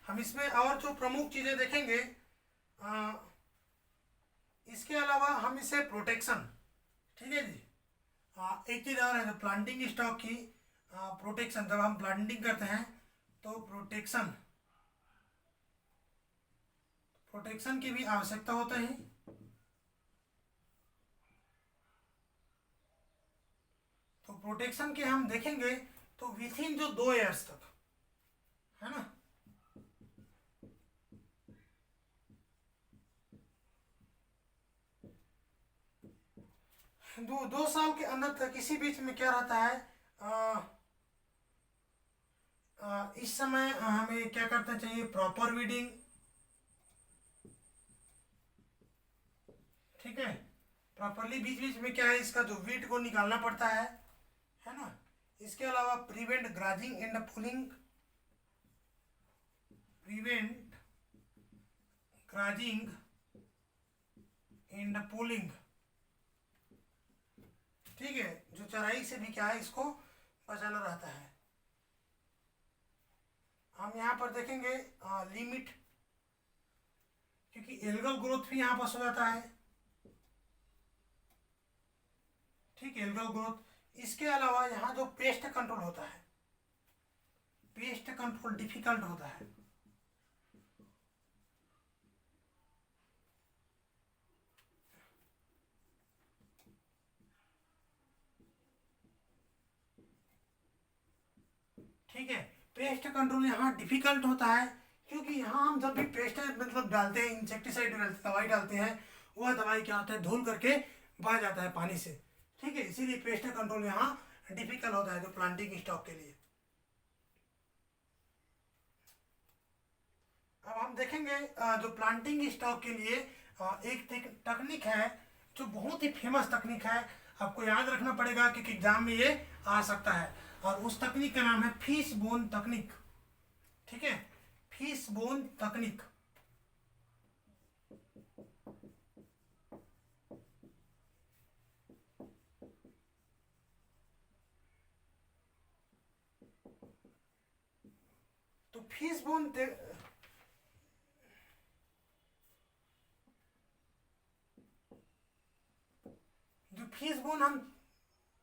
हम इसमें और जो प्रमुख चीज़ें देखेंगे, इसके अलावा हम इसे प्रोटेक्शन, ठीक है जी, एक चीज़ और है जो प्लांटिंग स्टॉक की प्रोटेक्शन, जब हम प्लांटिंग करते हैं तो प्रोटेक्शन की भी आवश्यकता होता है। तो प्रोटेक्शन के हम देखेंगे तो विथ इन जो 2 ईयर्स तक, है ना, 2 साल के अंदर तक इसी बीच में क्या रहता है, इस समय हमें क्या करना चाहिए, प्रॉपर वीडिंग, ठीक है, प्रॉपरली बीच बीच में क्या है इसका जो वीट को निकालना पड़ता है ना। इसके अलावा prevent grazing and pulling, prevent grazing and pulling, ठीक है, जो चराई से भी क्या है इसको बचाना रहता है। हम यहाँ पर देखेंगे लिमिट, क्योंकि एल्गल ग्रोथ भी यहाँ पर हो जाता है, ठीक है, एल्गल ग्रोथ। इसके अलावा यहाँ जो पेस्ट कंट्रोल होता है, पेस्ट कंट्रोल डिफिकल्ट होता है, ठीक है, पेस्ट कंट्रोल यहाँ डिफिकल्ट होता है, क्योंकि यहाँ हम जब भी पेस्ट मतलब डालते हैं, इंसेक्टिसाइड दवाई डालते हैं, वह दवाई क्या होता है, धुल करके बह जाता है पानी से, ठीक है, इसीलिए पेस्ट कंट्रोल यहाँ डिफिकल्ट होता है जो प्लांटिंग स्टॉक के लिए। अब हम देखेंगे जो प्लांटिंग स्टॉक के लिए एक तकनीक है जो बहुत ही फेमस तकनीक है, आपको याद रखना पड़ेगा क्योंकि एग्जाम में ये आ सकता है, और उस तकनीक का नाम है फिश बोन तकनीक, ठीक है, फिश बोन तकनीक। तो फिश बोन जो फिश बोन हम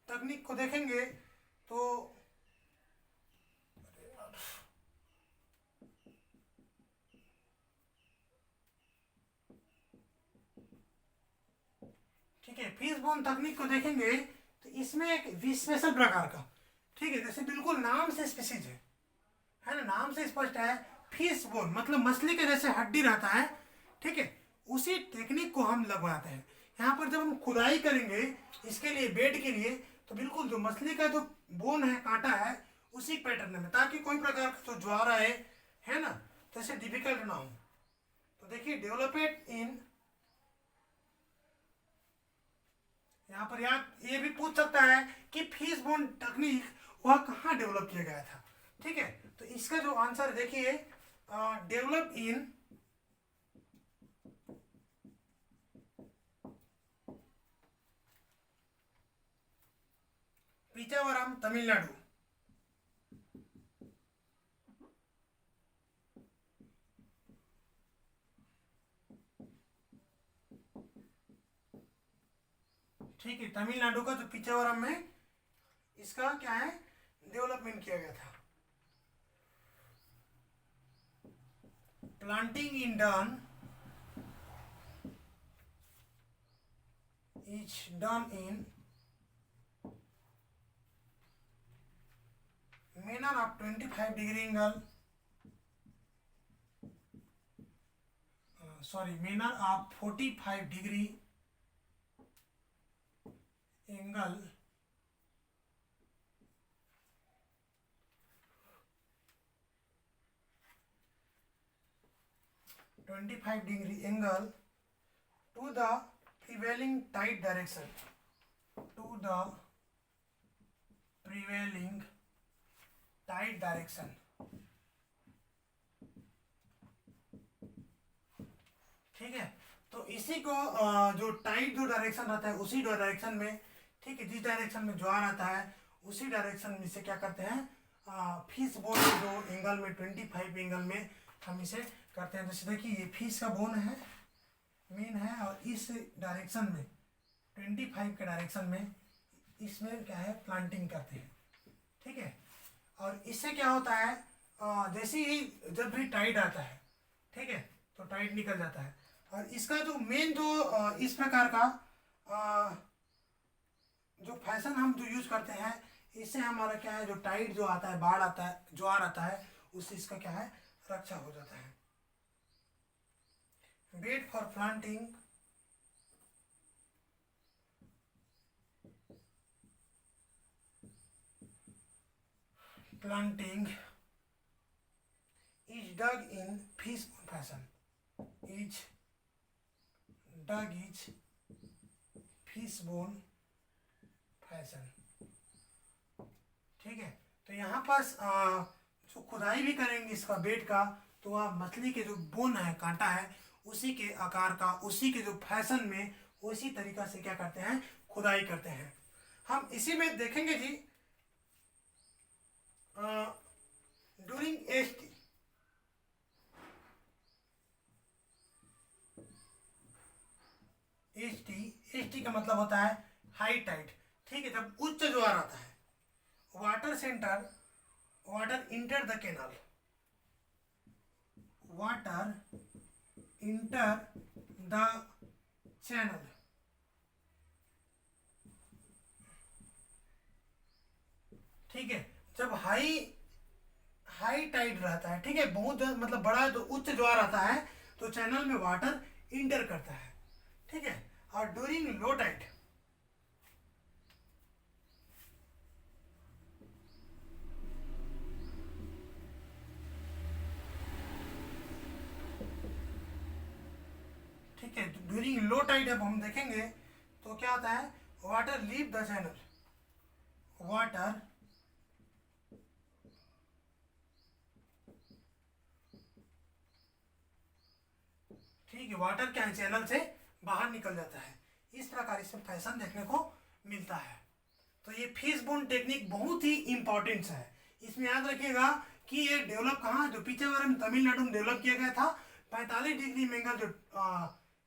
तकनीक को देखेंगे तो ठीक है, फिश बोन तकनीक को देखेंगे तो इसमें एक स्पेशल प्रकार का, ठीक है, जैसे बिल्कुल नाम से स्पीसीज है ना, नाम से स्पष्ट है, फिश बोन मतलब मछली के जैसे हड्डी रहता है, ठीक है, उसी टेक्निक को हम लगवाते हैं। यहाँ पर जब हम खुदाई करेंगे इसके लिए बेड के लिए, तो बिल्कुल जो मछली का जो बोन है, कांटा है, उसी पैटर्न में, ताकि कोई प्रकार का जो ज्वार आए, है ना, तो ऐसे डिफिकल्ट ना हो। तो देखिए डेवलपमेंट इन, यहाँ पर यार ये भी पूछ सकता है कि फिश बोन टेक्निक वह कहाँ डेवलप किया गया था, ठीक है, तो इसका जो आंसर देखिए, डेवलप इन पिचावरम तमिलनाडु। ठीक है, तमिलनाडु का जो पिचावरम में इसका क्या है, डेवलपमेंट किया गया था। Planting in done is done in manner of 25-degree angle, manner of 45-degree angle, to the prevailing tide direction, to the prevailing tide direction, ठीक है, तो इसी को जो टाइड जो डायरेक्शन रहता है उसी डायरेक्शन में, ठीक है, जिस डायरेक्शन में ज्वार आता है उसी डायरेक्शन में से क्या करते हैं, फिश बोन जो एंगल में 25 एंगल में हम इसे करते हैं। जैसे देखिए ये फिश का बोन है, मेन है, और इस डायरेक्शन में 25 के डायरेक्शन में इसमें क्या है, प्लांटिंग करते हैं, ठीक है, और इससे क्या होता है, जैसे ही जब भी टाइड आता है, ठीक है, तो टाइड निकल जाता है, और इसका जो मेन जो इस प्रकार का जो फैशन हम जो यूज करते हैं, इससे हमारा क्या है, जो टाइड जो आता है, बाढ़ आता है, ज्वार आता है, उससे इसका क्या है, रक्षा हो जाता है। Bed for planting is dug in fishbone fashion, fishbone fashion, ठीक है, तो यहाँ पास जो खुदाई भी करेंगे इसका बेड का, तो वह मछली के जो बोन है, कांटा है, उसी के आकार का, उसी के जो फैशन में, उसी तरीका से क्या करते हैं, खुदाई करते हैं। हम इसी में देखेंगे जी, ड्यूरिंग एसटी का मतलब होता है हाई टाइड, ठीक है, जब उच्च ज्वार आता है, water enter the canal, water enter the channel, ठीक है, जब हाई टाइड रहता है, ठीक है, बहुत मतलब बड़ा जो उच्च ज्वार आता है, तो चैनल में वाटर इंटर करता है, ठीक है, और ड्यूरिंग लो टाइड, ठीक है, ड्यूरिंग लो टाइड अब हम देखेंगे तो क्या होता है, water leave the channel, water ठीक है, वाटर क्या है, चैनल से बाहर निकल जाता है। इस प्रकार इसमें फैशन देखने को मिलता है। तो ये फिश बोन टेक्निक बहुत ही इंपॉर्टेंट है। इसमें याद रखिएगा कि ये डेवलप कहाँ, जो पिचावरम में तमिलनाडु में डेवलप किया गया था। 45 डिग्री में एंगल जो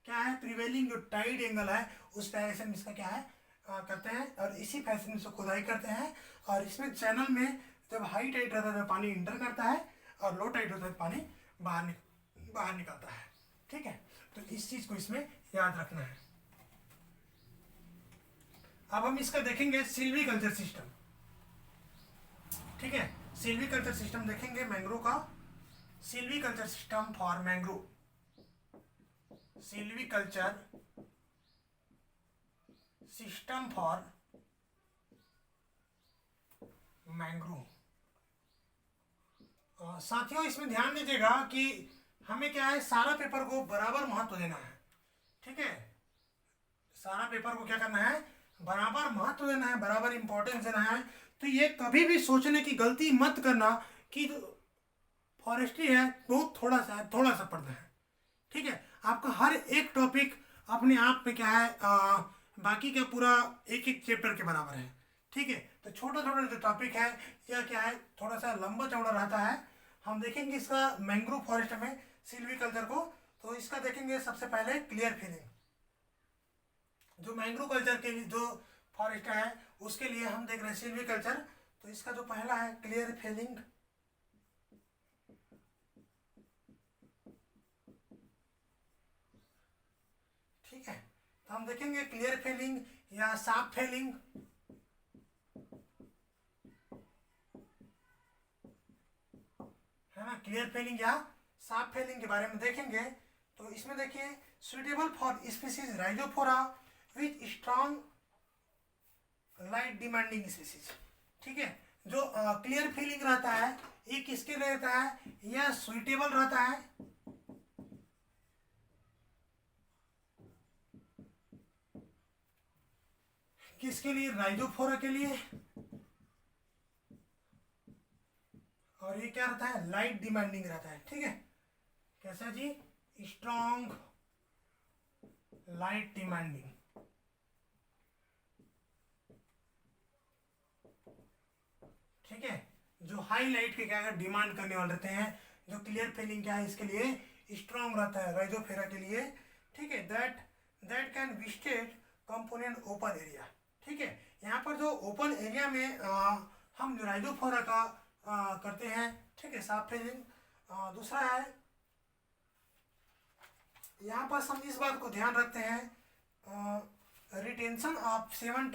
क्या है, प्रिवेलिंग जो टाइड एंगल है, उस डायरेक्शन में इसका क्या है करते हैं, और इसी फैशन से खुदाई करते हैं। और इसमें चैनल में जब हाई टाइड रहता है तो पानी इंटर करता है, और लो टाइड होता है पानी बाहर निकलता है। ठीक है, तो इस चीज़ को इसमें याद रखना है। अब हम इसका देखेंगे सिल्वीकल्चर सिस्टम। ठीक है, सिल्वीकल्चर सिस्टम देखेंगे मैंग्रोव का। Silviculture system for mangrove, silviculture system for mangrove. साथियों इसमें ध्यान दीजिएगा कि हमें क्या है, सारा पेपर को बराबर महत्व देना है। ठीक है, सारा पेपर को क्या करना है, बराबर महत्व देना है, बराबर इंपॉर्टेंस देना है। तो ये कभी भी सोचने की गलती मत करना कि फॉरेस्ट्री है तो थोड़ा सा पढ़ना है। ठीक है, आपका हर एक टॉपिक अपने आप में क्या है, बाकी का पूरा एक एक चैप्टर के बराबर है। ठीक है, तो छोटा छोटा जो टॉपिक है या क्या है, थोड़ा सा लंबा चौड़ा रहता है। हम देखेंगे इसका मैंग्रोव फॉरेस्ट में सिल्वीकल्चर को। तो इसका देखेंगे सबसे पहले क्लियर फिलिंग। जो मैंग्रोव कल्चर के लिए जो फॉरेस्ट है उसके लिए हम देख रहे हैं सिल्वीकल्चर। तो इसका जो पहला है क्लियर फिलिंग। ठीक है, तो हम देखेंगे क्लियर फेलिंग या साफ फेलिंग। है ना, क्लियर फेलिंग या साफ फेलिंग के बारे में देखेंगे। तो इसमें देखिए, suitable for species Rhizophora with strong light demanding species. ठीक है, जो क्लियर फीलिंग रहता है ये किसके लिए रहता है, यह सुइटेबल रहता है किसके लिए, राइजोफोरा के लिए। और ये क्या रहता है, लाइट डिमांडिंग रहता है। ठीक है, कैसा जी, स्ट्रॉन्ग लाइट डिमांडिंग। ठीक है, जो हाई लाइट के क्या डिमांड करने वाले रहते हैं। जो क्लियर फेलिंग क्या है, इसके लिए स्ट्रॉन्ग रहता है राइजोफोरा के लिए। ठीक है, that can विस्टेड component open area. ठीक है, यहाँ पर जो ओपन एरिया में हम जो राइजोफोरा का करते हैं। ठीक है, साफ फेलिंग। दूसरा है, यहाँ पर हम इस बात को ध्यान रखते हैं, retention of 7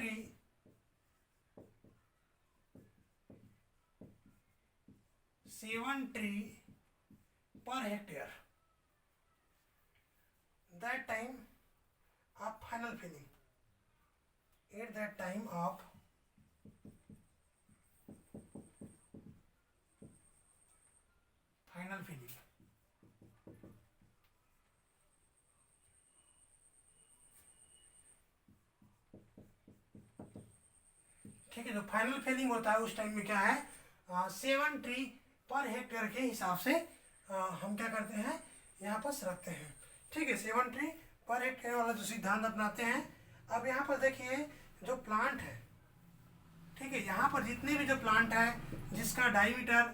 tree per hectare that time of final felling, at that time of final felling. ठीक है, जो फाइनल फिलिंग होता है उस टाइम में क्या है, 7 ट्री पर हेक्टेयर के हिसाब से हम क्या करते हैं, यहाँ पर रखते हैं। ठीक है, 7 ट्री पर हेक्टेयर वाला जो सिद्धांत अपनाते हैं। अब यहाँ पर देखिए जो प्लांट है। ठीक है, यहाँ पर जितने भी जो प्लांट है जिसका डायमीटर,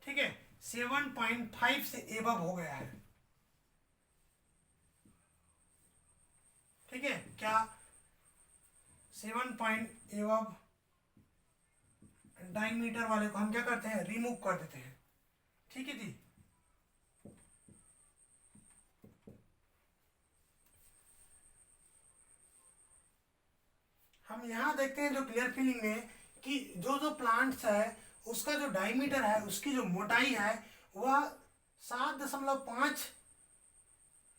ठीक है, 7.5 से एबव हो गया है। ठीक है, क्या 7 पॉइंट एबव डायमीटर वाले को हम क्या करते हैं, रिमूव कर देते हैं। ठीक है जी, हम यहाँ देखते हैं जो क्लियर फिलिंग में कि जो प्लांट्स है उसका जो डायमीटर है, उसकी जो मोटाई है वह 7.5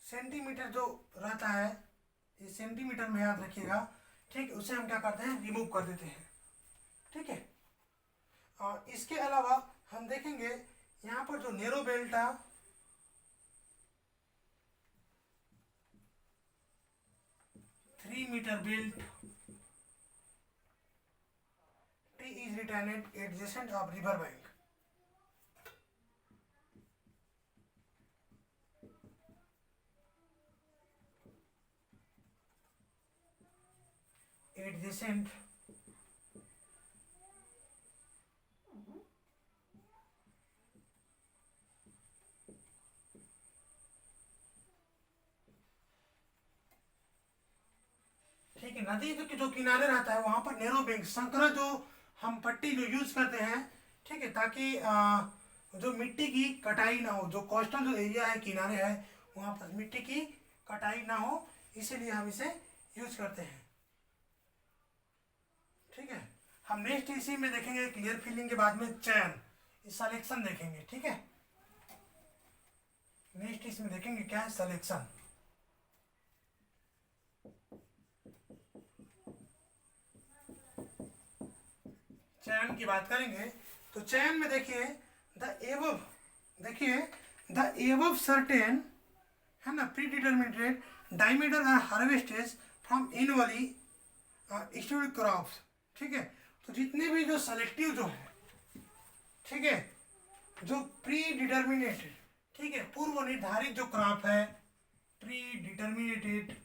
सेंटीमीटर जो रहता है, ये सेंटीमीटर में याद रखिएगा। ठीक, उसे हम क्या करते हैं, रिमूव कर देते हैं। ठीक है, और इसके अलावा हम देखेंगे यहाँ पर जो नेरो बेल्ट है, 3 metre belt is retained adjacent of river bank. Adjacent ठीक है, नदी जो किनारे रहता है वहां पर नेरो बैंक संकरा जो हम पट्टी जो यूज करते हैं। ठीक है, ताकि जो मिट्टी की कटाई ना हो, जो कोस्टल जो एरिया है किनारे है वहाँ पर मिट्टी की कटाई ना हो, इसीलिए हम इसे यूज करते हैं। ठीक है, हम नेक्स्ट इसी में देखेंगे क्लियर फिलिंग के बाद में चयन, सिलेक्शन देखेंगे। ठीक है, नेक्स्ट इसमें देखेंगे क्या है, सिलेक्शन। चयन की बात करेंगे तो चयन में देखिए द एबव सर्टेन है ना pre determined diameter are harvested from annually stood crops. ठीक है, तो जितने भी जो सेलेक्टिव जो है, ठीक है, जो प्री डिटर्मिनेटेड, ठीक है, पूर्व निर्धारित जो क्रॉप है, प्री डिटर्मिनेटेड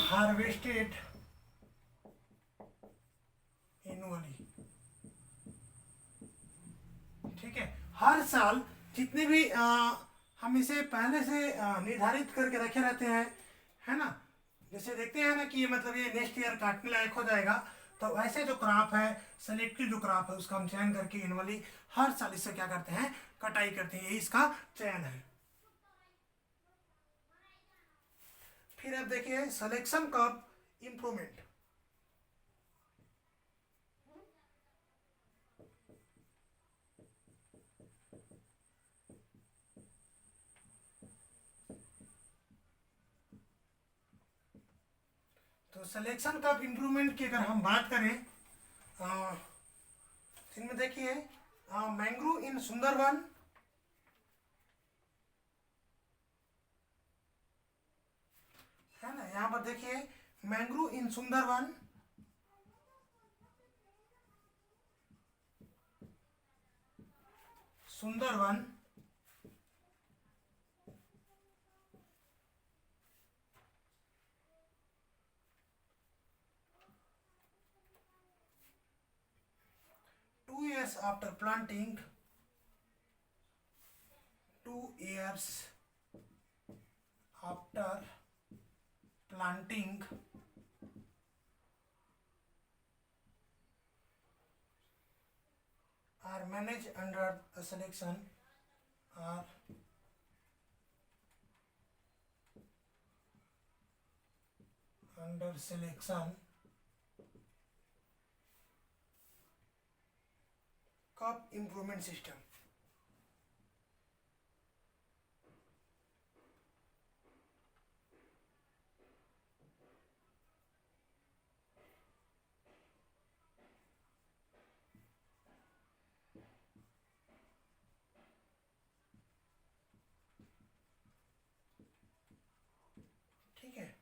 हार्वेस्टेड एनुअली। ठीक है, हर साल जितने भी हम इसे पहले से निर्धारित करके रखे रहते हैं, है ना, जैसे देखते हैं ना कि ये मतलब ये नेक्स्ट ईयर काटने लायक हो जाएगा, तो ऐसे जो क्रॉप है, सेलेक्टिव जो क्रॉप है, उसका हम चयन करके एनुअली हर साल इससे क्या करते हैं, कटाई करते हैं, यही इसका चयन है। फिर अब देखिए सिलेक्शन क्रॉप इंप्रूवमेंट। तो सिलेक्शन क्रॉप इंप्रूवमेंट की अगर हम बात करें, इनमें देखिए मैंग्रोव इन सुंदरवन, है ना, यहाँ पर देखिए mangrove in Sundarban, Sundarban 2 years after planting, 2 years after planting are managed under a selection, are under selection crop improvement system। ठीक है,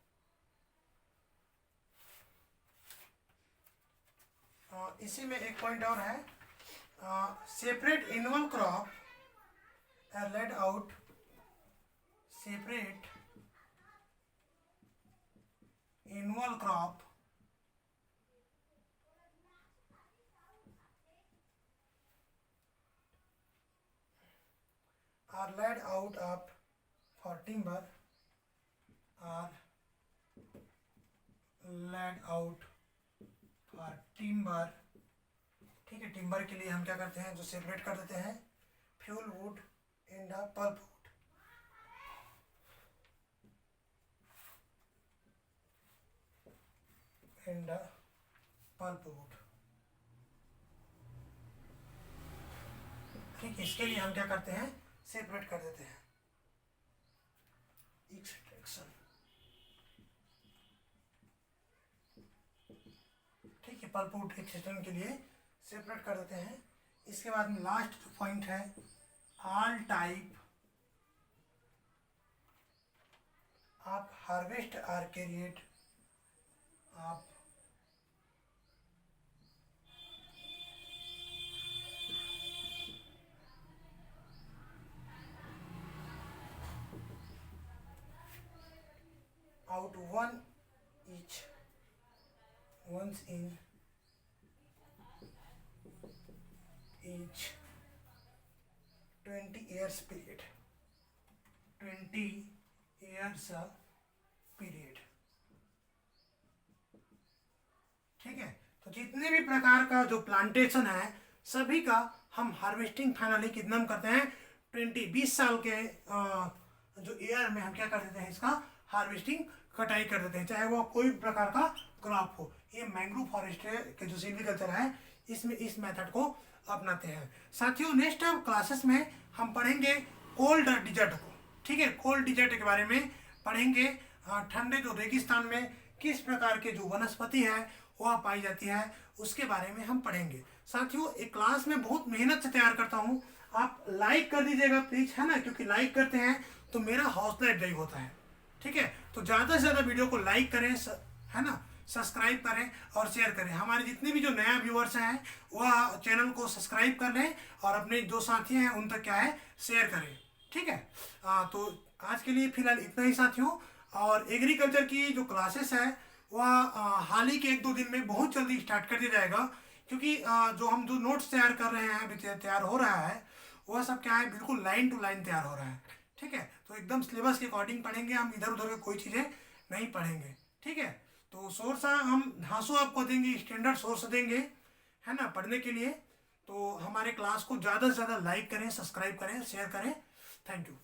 इसी में एक पॉइंट और है, separate annual crop are laid out, separate annual crop are laid out of for timber, are laid out for timber। ठीक है, timber के लिए हम क्या करते हैं, जो सेपरेट कर देते हैं fuel wood and pulp would. And pulp would, ठीक है, इसके लिए हम क्या करते हैं, सेपरेट कर देते हैं, एक्सट्रैक्शन। ठीक है, पल्प वुड एक्सट्रैक्शन के लिए सेपरेट कर देते हैं। इसके बाद में लास्ट पॉइंट है, all type of harvest are carried of out one each once in each 20 years period, 20 years period. ठीक है, तो जितने भी प्रकार का जो प्लांटेशन है सभी का हम हार्वेस्टिंग फाइनली कितना करते हैं, 20 साल के जो एयर में हम क्या कर देते हैं, इसका हार्वेस्टिंग कटाई कर देते हैं, चाहे वो कोई प्रकार का क्रॉप हो। ये मैंग्रोव फॉरेस्ट के जो सिल्वीकल्चर है इसमें इस मेथड को अपनाते हैं। साथियों नेक्स्ट क्लासेस में हम पढ़ेंगे कोल्ड डिजर्ट को, ठीक है, कोल्ड डिजर्ट के बारे में पढ़ेंगे। ठंडे जो रेगिस्तान में किस प्रकार के जो वनस्पति है वह पाई जाती है उसके बारे में हम पढ़ेंगे। साथियों एक क्लास में बहुत मेहनत से तैयार करता हूँ, आप लाइक कर दीजिएगा प्लीज, है ना, क्योंकि लाइक करते हैं तो मेरा हौसला अफजाई होता है, ठीक है। तो ज़्यादा से ज़्यादा वीडियो को लाइक करें, है ना, सब्सक्राइब करें और शेयर करें। हमारे जितने भी जो नया व्यूअर्स हैं वह चैनल को सब्सक्राइब कर लें और अपने जो साथी हैं उन तक क्या है शेयर करें, ठीक है। तो आज के लिए फिलहाल इतना ही साथियों, और एग्रीकल्चर की जो क्लासेस है वह हाल ही के 1-2 दिन में बहुत जल्दी स्टार्ट कर दिया जाएगा, क्योंकि जो हम जो नोट्स तैयार कर रहे हैं, अभी तैयार हो रहा है, वह सब क्या है बिल्कुल लाइन टू लाइन तैयार हो रहा है, ठीक है। तो एकदम सिलेबस के अकॉर्डिंग पढ़ेंगे हम, इधर उधर के कोई चीज़ें नहीं पढ़ेंगे, ठीक है। तो सोर्स हम धांसू आपको देंगे, स्टैंडर्ड सोर्स देंगे, है ना, पढ़ने के लिए। तो हमारे क्लास को ज़्यादा से ज़्यादा लाइक करें, सब्सक्राइब करें, शेयर करें। Thank you.